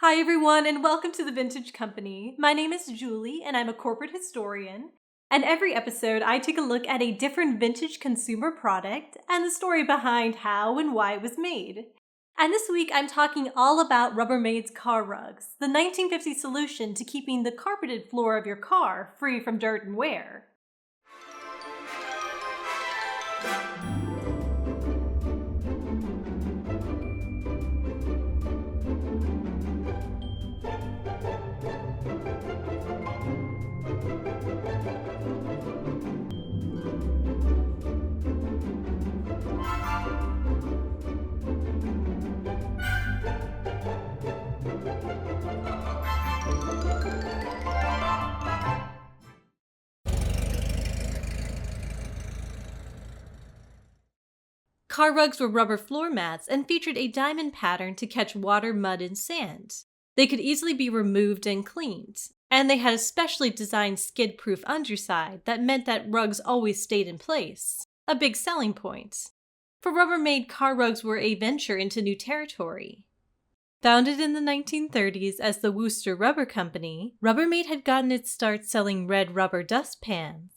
Hi everyone and welcome to the Vintage Company. My name is Julie and I'm a corporate historian. And every episode I take a look at a different vintage consumer product and the story behind how and why it was made. And this week I'm talking all about Rubbermaid's car rugs, the 1950s solution to keeping the carpeted floor of your car free from dirt and wear. Car rugs were rubber floor mats and featured a diamond pattern to catch water, mud, and sand. They could easily be removed and cleaned, and they had a specially designed skid-proof underside that meant that rugs always stayed in place, a big selling point. For Rubbermaid, car rugs were a venture into new territory. Founded in the 1930s as the Wooster Rubber Company, Rubbermaid had gotten its start selling red rubber dustpans.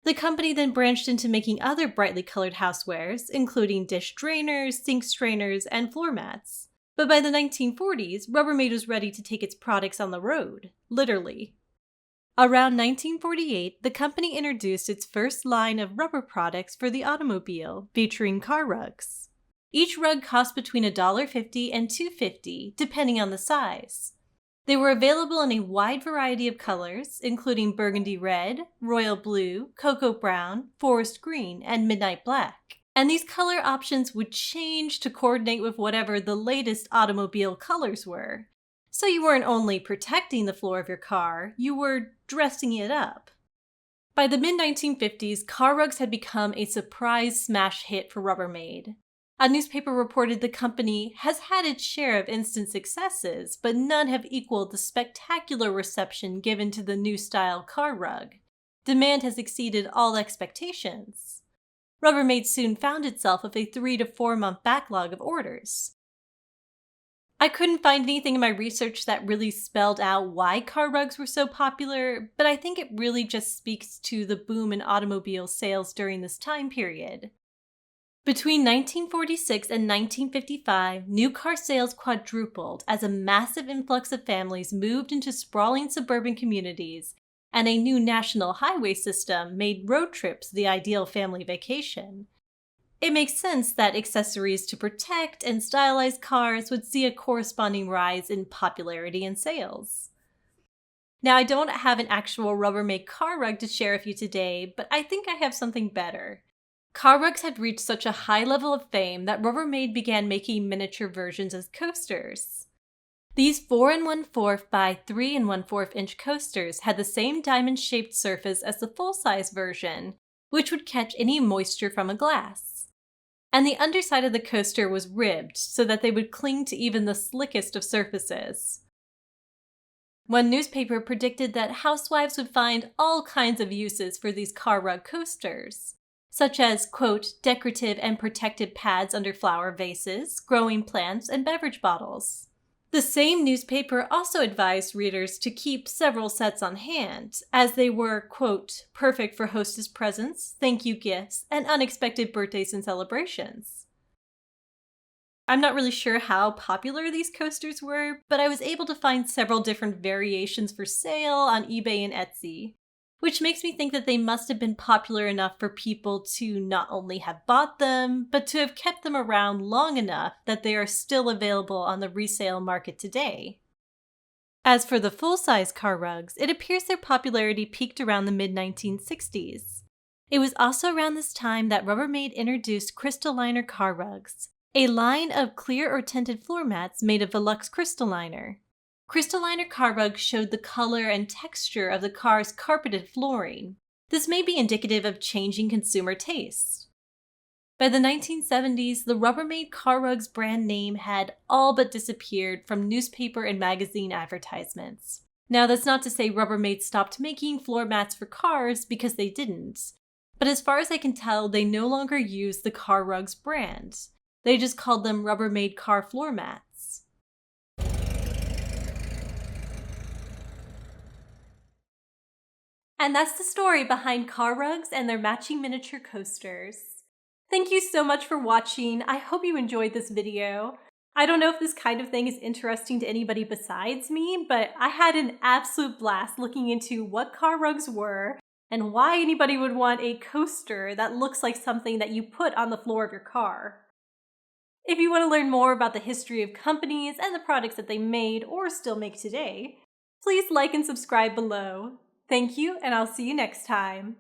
The company then branched into making other brightly colored housewares, including dish drainers, sink strainers, and floor mats. But by the 1940s, Rubbermaid was ready to take its products on the road, literally. Around 1948, the company introduced its first line of rubber products for the automobile, featuring car rugs. Each rug cost between $1.50 and $2.50, depending on the size. They were available in a wide variety of colors, including burgundy red, royal blue, cocoa brown, forest green, and midnight black. And these color options would change to coordinate with whatever the latest automobile colors were. So you weren't only protecting the floor of your car, you were dressing it up. By the mid-1950s, car rugs had become a surprise smash hit for Rubbermaid. A newspaper reported the company has had its share of instant successes, but none have equaled the spectacular reception given to the new style car rug. Demand has exceeded all expectations. Rubbermaid soon found itself with a 3 to 4 month backlog of orders. I couldn't find anything in my research that really spelled out why car rugs were so popular, but I think it really just speaks to the boom in automobile sales during this time period. Between 1946 and 1955, new car sales quadrupled as a massive influx of families moved into sprawling suburban communities, and a new national highway system made road trips the ideal family vacation. It makes sense that accessories to protect and stylize cars would see a corresponding rise in popularity and sales. Now, I don't have an actual Rubbermaid car rug to share with you today, but I think I have something better. Car rugs had reached such a high level of fame that Rubbermaid began making miniature versions as coasters. These 4 1/4 by 3 1/4 inch coasters had the same diamond-shaped surface as the full-size version, which would catch any moisture from a glass. And the underside of the coaster was ribbed so that they would cling to even the slickest of surfaces. One newspaper predicted that housewives would find all kinds of uses for these car rug coasters, such as, quote, decorative and protective pads under flower vases, growing plants, and beverage bottles. The same newspaper also advised readers to keep several sets on hand, as they were, quote, perfect for hostess presents, thank you gifts, and unexpected birthdays and celebrations. I'm not really sure how popular these coasters were, but I was able to find several different variations for sale on eBay and Etsy, which makes me think that they must have been popular enough for people to not only have bought them, but to have kept them around long enough that they are still available on the resale market today. As for the full-size car rugs, it appears their popularity peaked around the mid-1960s. It was also around this time that Rubbermaid introduced Krystaliner car rugs, a line of clear or tinted floor mats made of Velux Krystaliner. Krystaliner car rugs showed the color and texture of the car's carpeted flooring. This may be indicative of changing consumer tastes. By the 1970s, the Rubbermaid car rugs brand name had all but disappeared from newspaper and magazine advertisements. Now, that's not to say Rubbermaid stopped making floor mats for cars, because they didn't. But as far as I can tell, they no longer use the car rugs brand. They just called them Rubbermaid car floor mats. And that's the story behind car rugs and their matching miniature coasters. Thank you so much for watching. I hope you enjoyed this video. I don't know if this kind of thing is interesting to anybody besides me, but I had an absolute blast looking into what car rugs were and why anybody would want a coaster that looks like something that you put on the floor of your car. If you want to learn more about the history of companies and the products that they made or still make today, please like and subscribe below. Thank you, and I'll see you next time.